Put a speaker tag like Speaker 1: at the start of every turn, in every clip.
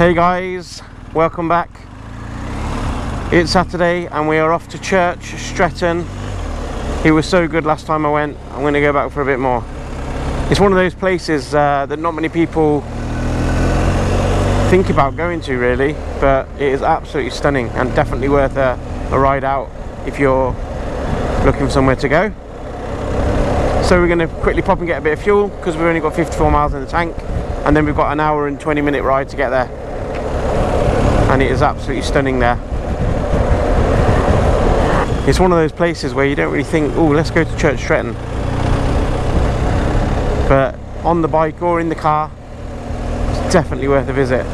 Speaker 1: Hey guys, welcome back. It's Saturday and we are off to Church Stretton. It was so good last time I went. I'm going to go back for a bit more. It's one of those places that not many people think about going to really, but it is absolutely stunning and definitely worth a ride out if you're looking for somewhere to go. So we're going to quickly pop and get a bit of fuel because we've only got 54 miles in the tank, and then we've got an hour and 20-minute ride to get there. And it is absolutely stunning there. It's one of those places where you don't really think, oh, let's go to Church Stretton. But on the bike or in the car, it's definitely worth a visit.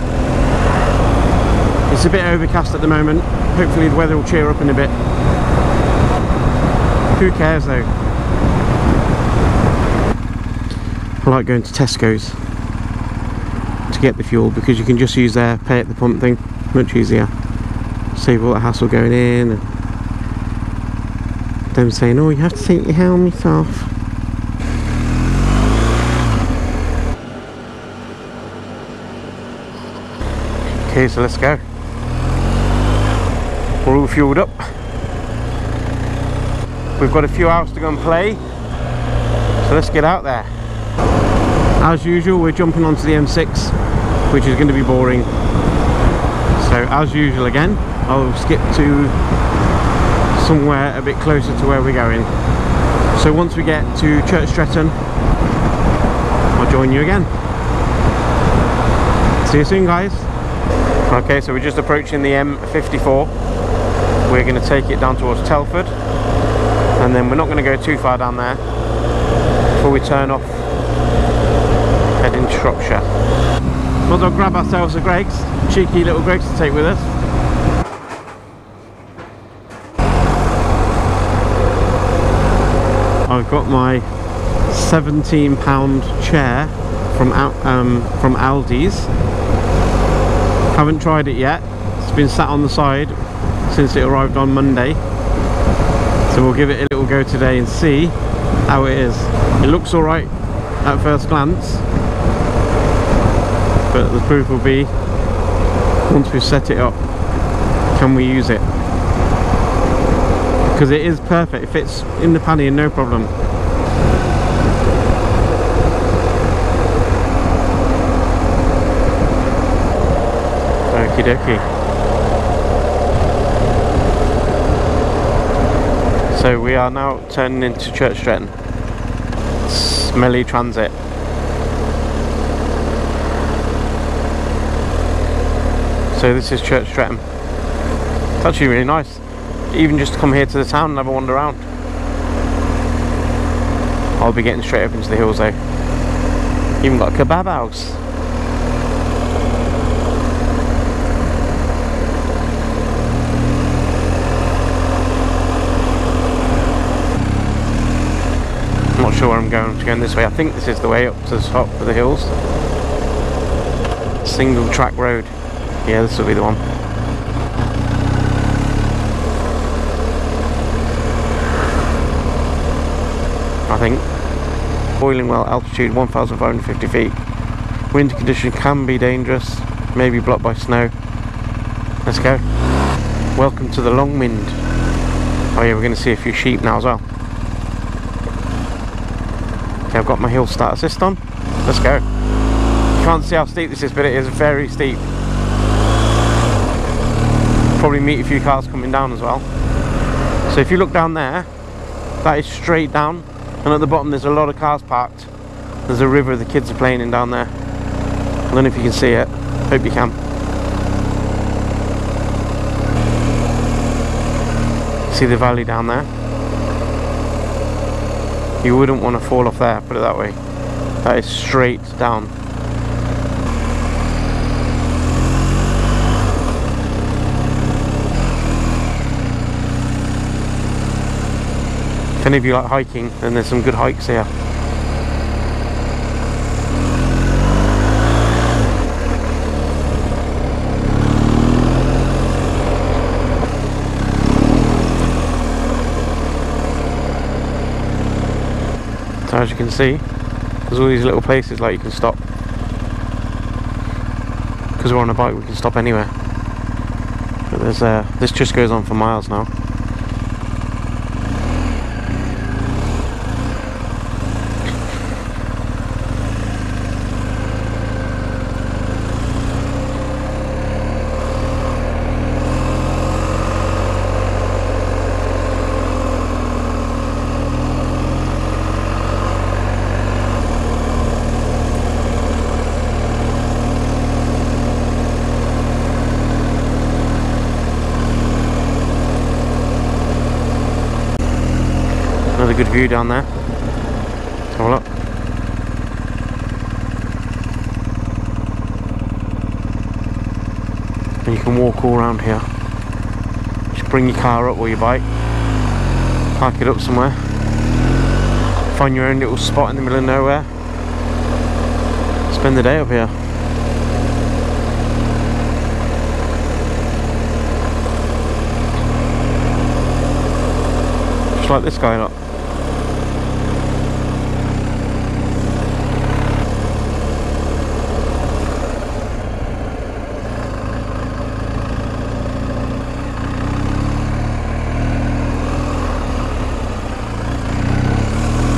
Speaker 1: It's a bit overcast at the moment. Hopefully the weather will cheer up in a bit. Who cares though? I like going to Tesco's to get the fuel because you can just use their pay at the pump thing. Much easier. Save all the hassle going in and them saying, oh, you have to take your helmet off. Okay, so let's go. We're all fueled up. We've got a few hours to go and play, so let's get out there. As usual, we're jumping onto the M6, which is going to be boring. So as usual again, I'll skip to somewhere a bit closer to where we're going. So once we get to Church Stretton, I'll join you again. See you soon guys. Okay, so we're just approaching the M54. We're going to take it down towards Telford, and then we're not going to go too far down there before we turn off, head into Shropshire. Might as well grab ourselves a Greggs, cheeky little Greggs to take with us. I've got my £17 chair from Aldi's. Haven't tried it yet. It's been sat on the side since it arrived on Monday. So we'll give it a little go today and see how it is. It looks alright at first glance, but the proof will be once we've set it up, can we use it? Because it is perfect, it fits in the pannier no problem. Okie dokie. So we are now turning into Church Stretton. Smelly transit. So this is Church Stretton. It's actually really nice. Even just to come here to the town and have a wander around. I'll be getting straight up into the hills though. Even got a kebab house. I'm not sure where I'm going. I'm going this way. I think this is the way up to the top of the hills. Single track road. Yeah, this will be the one. I think. Boiling well, altitude 1,550 feet. Wind condition can be dangerous, maybe blocked by snow. Let's go. Welcome to the long Mynd. Oh yeah, we're going to see a few sheep now as well. Okay, I've got my hill start assist on. Let's go. You can't see how steep this is, but it is very steep. Probably meet a few cars coming down as well. So if you look down there, that is straight down, and at the bottom there's a lot of cars parked. There's a river the kids are playing in down there. I don't know if you can see it. Hope you can. See the valley down there? You wouldn't want to fall off there, put it that way. That is straight down. If any of you like hiking, then there's some good hikes here. So as you can see, there's all these little places like you can stop, because because we're on a bike we can stop anywhere. But there's this just goes on for miles now. Another good view down there. Let's have a look. And you can walk all around here. Just bring your car up or your bike, park it up somewhere, find your own little spot in the middle of nowhere, spend the day up here. Just like this guy, look.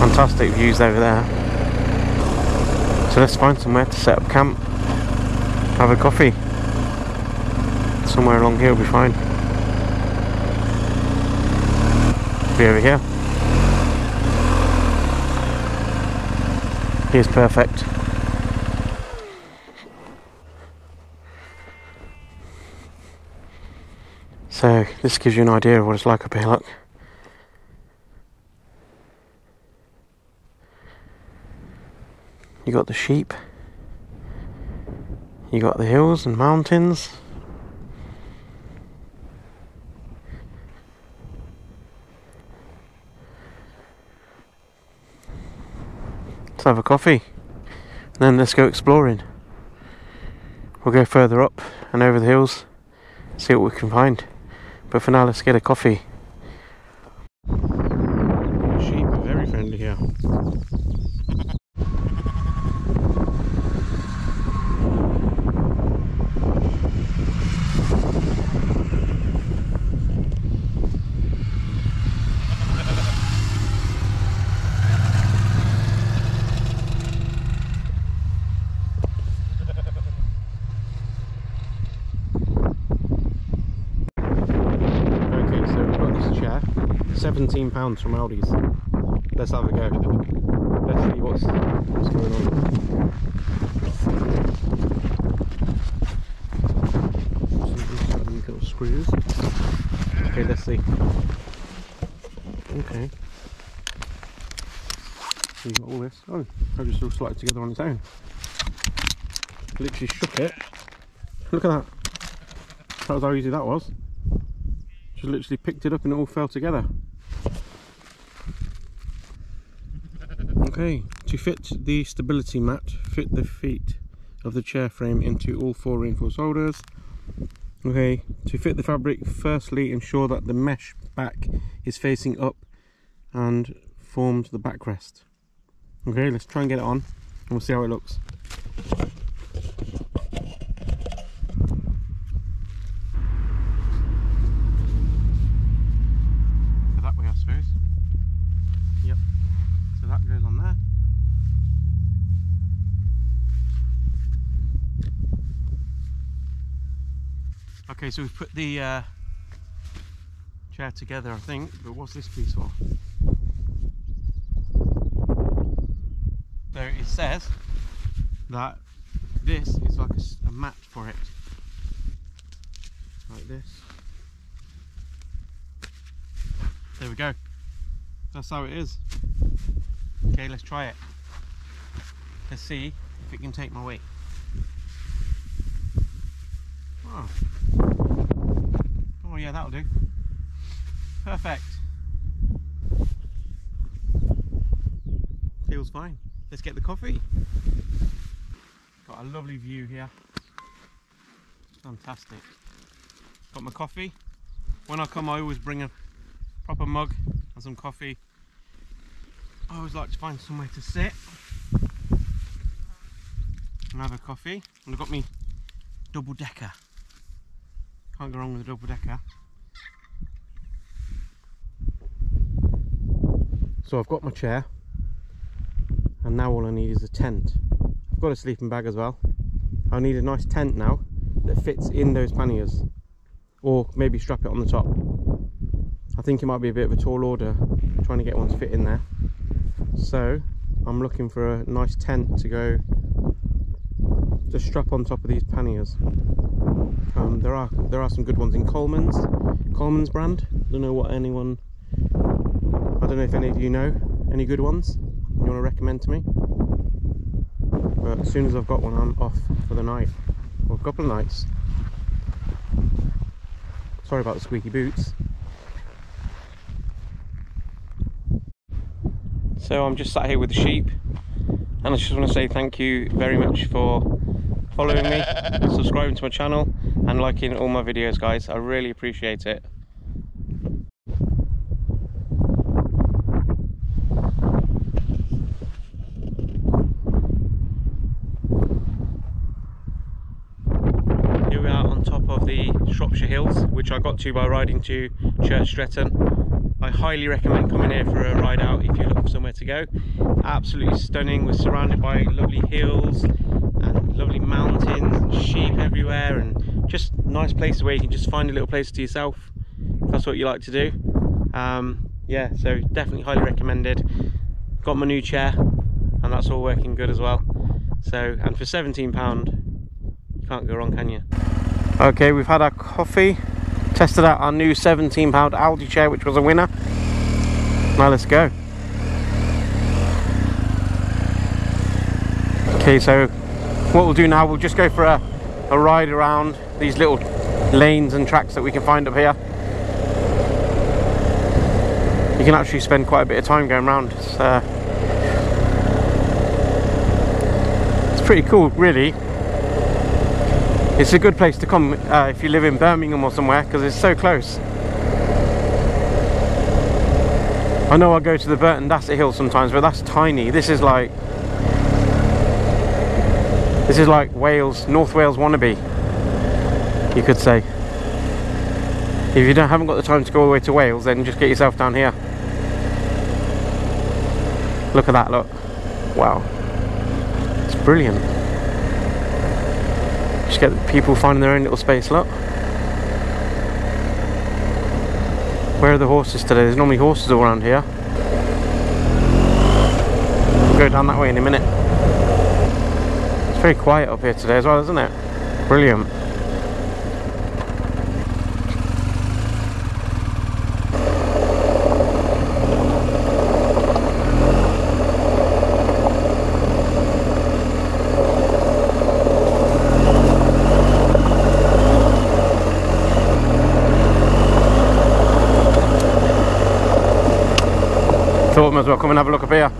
Speaker 1: Fantastic views over there. So let's find somewhere to set up camp, have a coffee. Somewhere along here will be fine. Be over here. Here's perfect. So this gives you an idea of what it's like up here, look. You got the sheep, you got the hills and mountains. Let's have a coffee, and then let's go exploring. We'll go further up and over the hills, see what we can find. But for now, let's get a coffee. The sheep are very friendly here. £17 from Aldi's. Let's have a go. Let's see what's going on. Some little screws. Okay, let's see. Okay. So you got all this. Oh, I just all slide together on its own. Literally shook it. Look at that. That was how easy that was. Just literally picked it up and it all fell together. Okay, to fit the stability mat, fit the feet of the chair frame into all 4 reinforced holders. Okay, to fit the fabric, firstly ensure that the mesh back is facing up and forms the backrest. Okay, let's try and get it on and we'll see how it looks. Okay, so we've put the chair together, I think, but what's this piece for? So it says that this is like a mat for it, like this. There we go. That's how it is. Okay, let's try it. Let's see if it can take my weight. Oh yeah, that'll do. Perfect. Feels fine. Let's get the coffee. Got a lovely view here. Fantastic. Got my coffee. When I come, I always bring a proper mug and some coffee. I always like to find somewhere to sit and have a coffee. And I've got me double decker. Can't go wrong with a double decker. So I've got my chair, and now all I need is a tent. I've got a sleeping bag as well. I need a nice tent now that fits in those panniers, or maybe strap it on the top. I think it might be a bit of a tall order trying to get one to fit in there, so I'm looking for a nice tent to go to strap on top of these panniers. There are some good ones in Coleman's brand. I don't know if any of you know any good ones you want to recommend to me, but as soon as I've got one, I'm off for the night, or a couple of nights. Sorry about the squeaky boots. So I'm just sat here with the sheep, and I just want to say thank you very much for following me, subscribing to my channel, and liking all my videos, guys. I really appreciate it. Here we are on top of the Shropshire Hills, which I got to by riding to Church Stretton. I highly recommend coming here for a ride out if you're looking for somewhere to go. Absolutely stunning. We're surrounded by lovely hills and lovely mountains, sheep everywhere, and just nice places where you can just find a little place to yourself if that's what you like to do. Yeah, so definitely highly recommended. Got my new chair, and that's all working good as well. So, and for £17, you can't go wrong, can you? Okay, we've had our coffee, tested out our new £17 Aldi chair, which was a winner. Now let's go. Okay, so what we'll do now, we'll just go for a ride around these little lanes and tracks that we can find up here. You can actually spend quite a bit of time going around. It's pretty cool, really. It's a good place to come if you live in Birmingham or somewhere, because it's so close. I know I go to the Burton Dasset Hill sometimes, but that's tiny. This is like Wales, North Wales wannabe, you could say. If you haven't got the time to go all the way to Wales, then just get yourself down here. Look at that, look. Wow. It's brilliant. Just get people finding their own little space, look. Where are the horses today? There's normally horses all around here. We'll go down that way in a minute. It's very quiet up here today as well, isn't it? Brilliant. Thought we might as well come and have a look up here.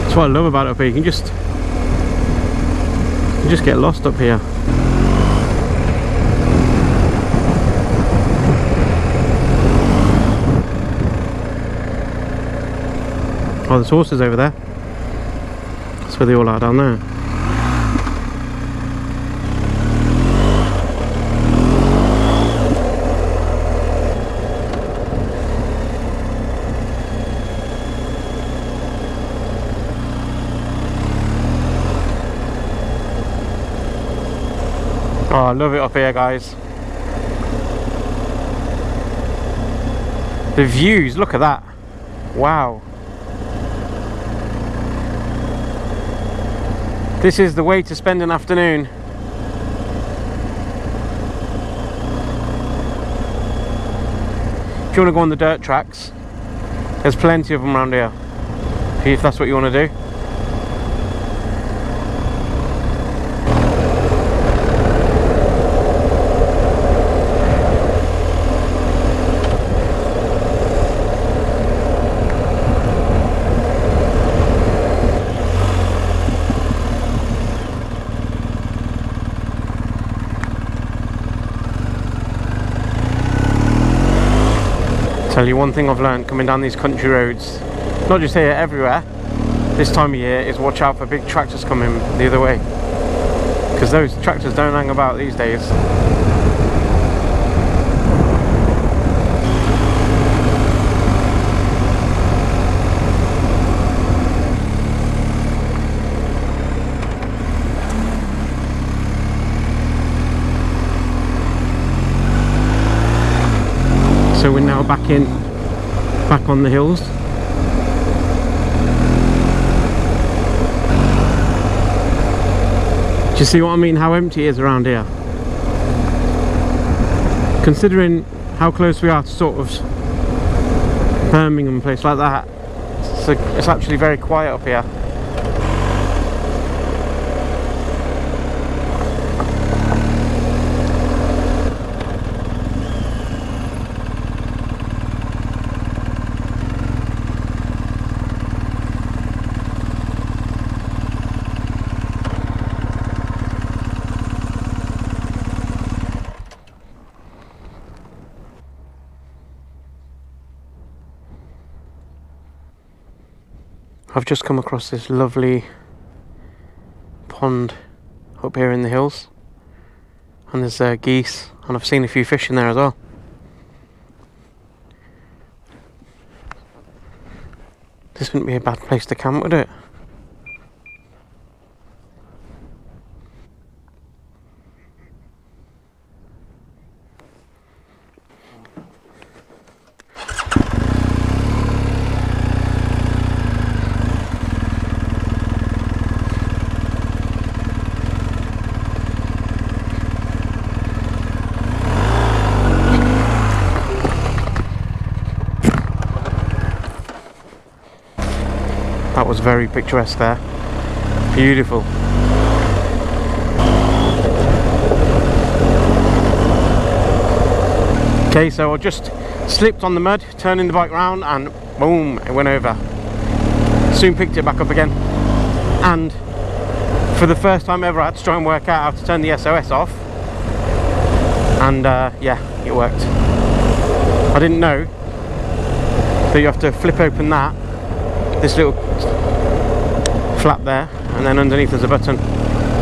Speaker 1: That's what I love about it up here. You can just get lost up here. Oh, there's horses over there. That's where they all are, down there. Oh, I love it up here, guys. The views, look at that. Wow. This is the way to spend an afternoon. if you want to go on the dirt tracks, there's plenty of them around here, if that's what you want to do. Tell you one thing I've learned coming down these country roads, not just here, everywhere, this time of year, is watch out for big tractors coming the other way, because those tractors don't hang about these days. So we're now back on the hills. Do you see what I mean, how empty it is around here? Considering how close we are to sort of Birmingham, place like that, it's actually very quiet up here. I've just come across this lovely pond up here in the hills, and there's geese, and I've seen a few fish in there as well. This wouldn't be a bad place to camp, would it? That was very picturesque there. Beautiful. Okay, so I just slipped on the mud, turning the bike round, and boom, it went over. Soon picked it back up again. And for the first time ever, I had to try and work out how to turn the SOS off. And yeah, it worked. I didn't know that you have to flip open this little flap there, and then underneath there's a button.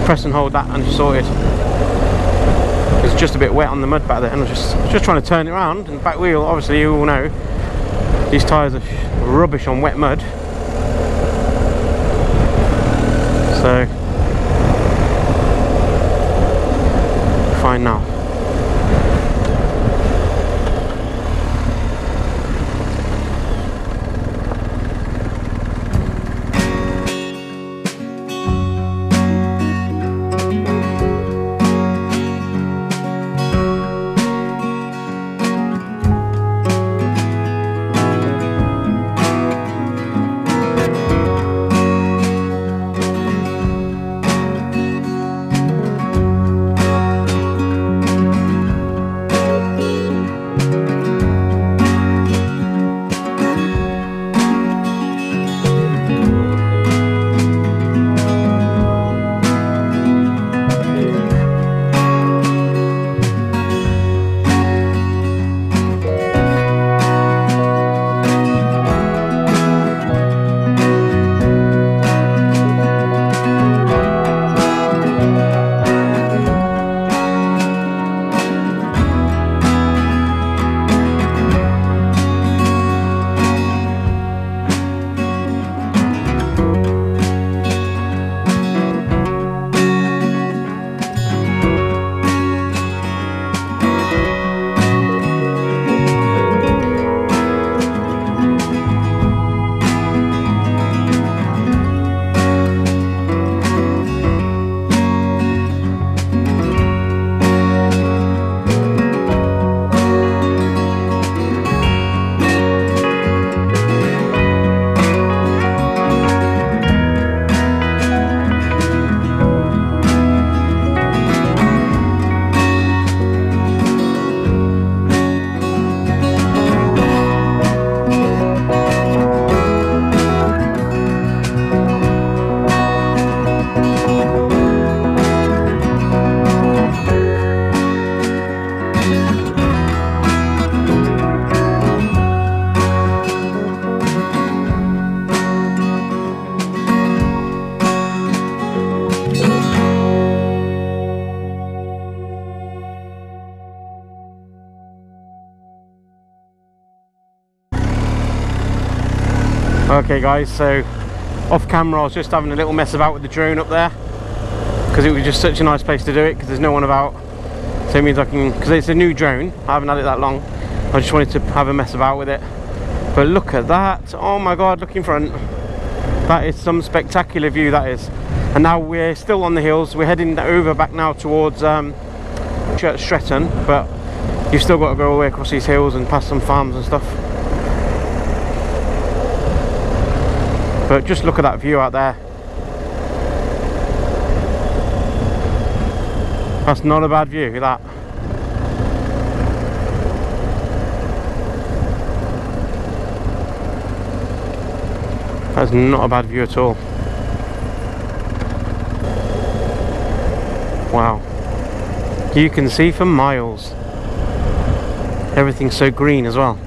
Speaker 1: Press and hold that and you're sorted. It was just a bit wet on the mud back there, and I was just trying to turn it around, and back wheel, obviously you all know these tyres are rubbish on wet mud. So fine now. Okay guys, so off camera I was just having a little mess about with the drone up there, because it was just such a nice place to do it, because there's no one about. So it means I can, because it's a new drone, I haven't had it that long, I just wanted to have a mess about with it. But look at that, oh my god, look in front. That is some spectacular view, that is. And now we're still on the hills, we're heading over back now towards Church Stretton, but you've still got to go all the way across these hills and past some farms and stuff. But just look at that view out there. That's not a bad view, that. That's not a bad view at all. Wow. You can see for miles. Everything's so green as well.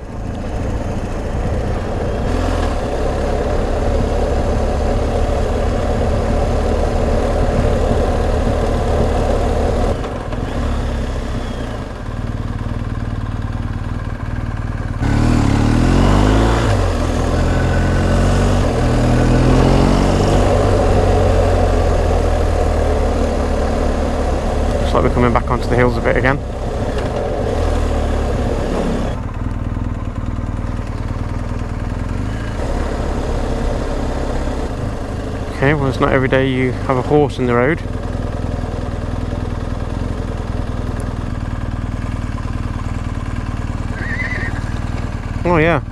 Speaker 1: Looks like we're coming back onto the hills a bit again. Okay, well, it's not every day you have a horse in the road. Oh yeah,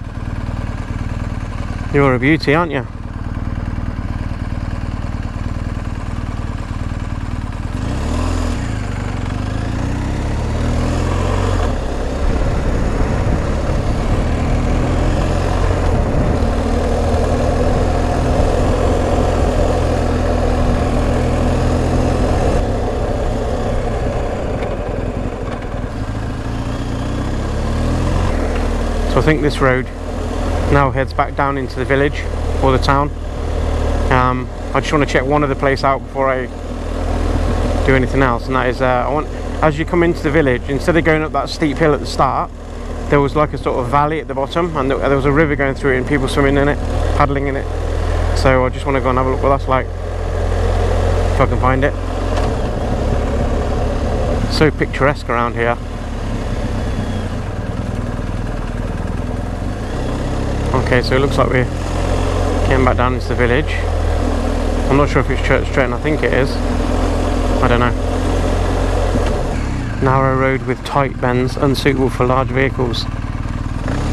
Speaker 1: you're a beauty, aren't you? I think this road now heads back down into the village or the town. I just want to check one other place out before I do anything else, and that is as you come into the village, instead of going up that steep hill at the start, there was like a sort of valley at the bottom, and there was a river going through it and people swimming in it, paddling in it. So I just want to go and have a look what that's like, if I can find it. So picturesque around here. Okay, so it looks like we're getting back down into the village. I'm not sure if it's Church Stretton, I think it is. I don't know. Narrow road with tight bends, unsuitable for large vehicles.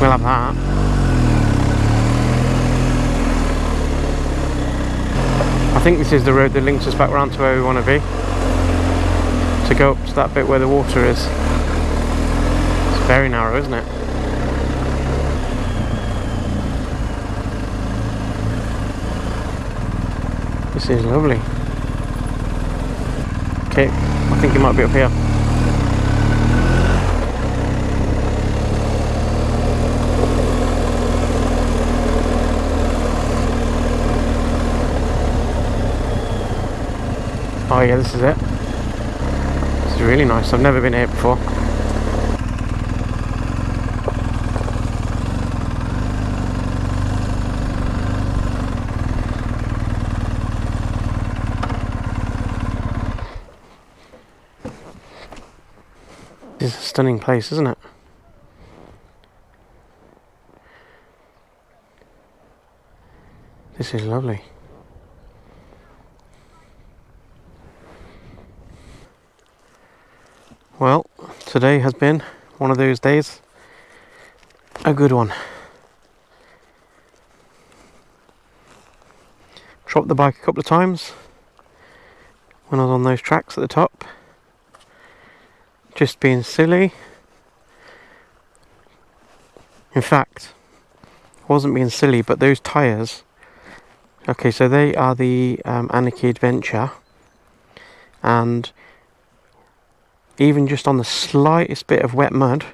Speaker 1: We'll have that. I think this is the road that links us back round to where we want to be, to go up to that bit where the water is. It's very narrow, isn't it? This is lovely. Okay, I think it might be up here. Oh yeah, this is it. This is really nice. I've never been here before. This is a stunning place, isn't it? This is lovely. Well, today has been one of those days. A good one. Dropped the bike a couple of times when I was on those tracks at the top. Just being silly. In fact, I wasn't being silly, but those tyres, okay, so they are the Anarchy Adventure, and even just on the slightest bit of wet mud,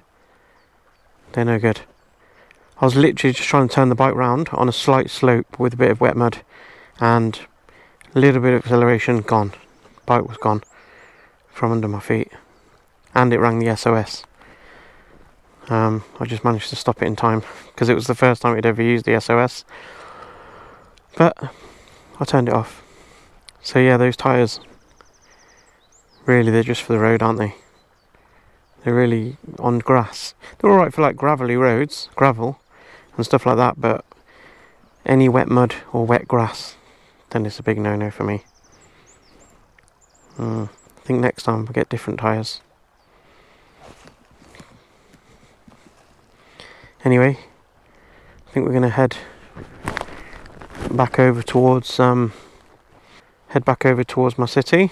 Speaker 1: they're no good. I was literally just trying to turn the bike round on a slight slope with a bit of wet mud, and a little bit of acceleration, gone. Bike was gone from under my feet. And it rang the SOS. I just managed to stop it in time because it was the first time we'd ever used the SOS. but I turned it off. So yeah, those tyres, really, they're just for the road, aren't they? They're really on grass. They're alright for like gravelly roads, gravel and stuff like that, but any wet mud or wet grass, then it's a big no-no for me. I think next time we'll get different tyres. Anyway, I think we're going to head back over towards my city.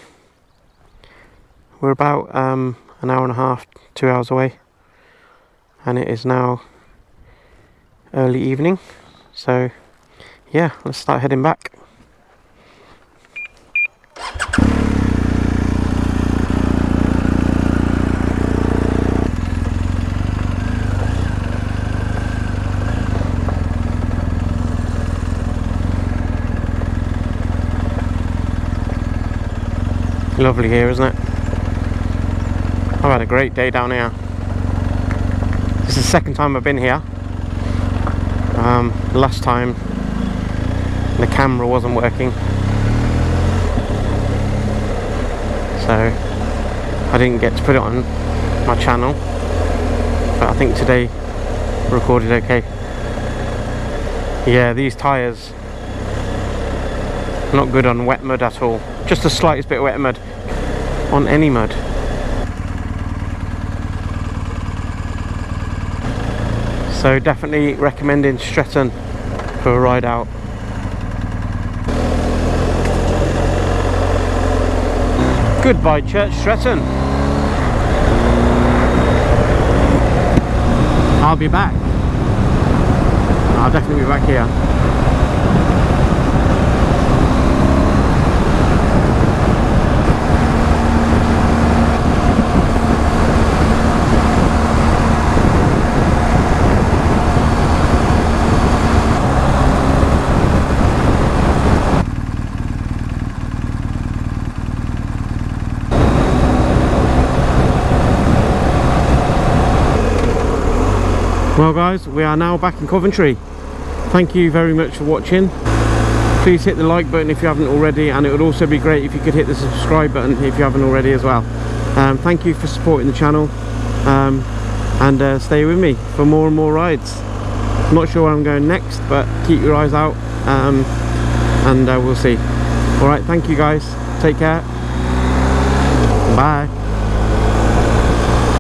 Speaker 1: We're about an hour and a half, 2 hours away, and it is now early evening, so yeah, let's start heading back. Lovely here, isn't it? I've had a great day down here. This is the second time I've been here. Last time the camera wasn't working, so I didn't get to put it on my channel, but I think today recorded okay. Yeah, these tyres, not good on wet mud at all. Just the slightest bit of wet mud on any mud. So definitely recommending Stretton for a ride out. Goodbye, Church Stretton. I'll be back. I'll definitely be back here. Well guys, we are now back in Coventry. Thank you very much for watching. Please hit the like button if you haven't already, and it would also be great if you could hit the subscribe button if you haven't already as well. Thank you for supporting the channel, and stay with me for more and more rides. I'm not sure where I'm going next, but keep your eyes out, and we'll see. Alright, thank you guys, take care, bye.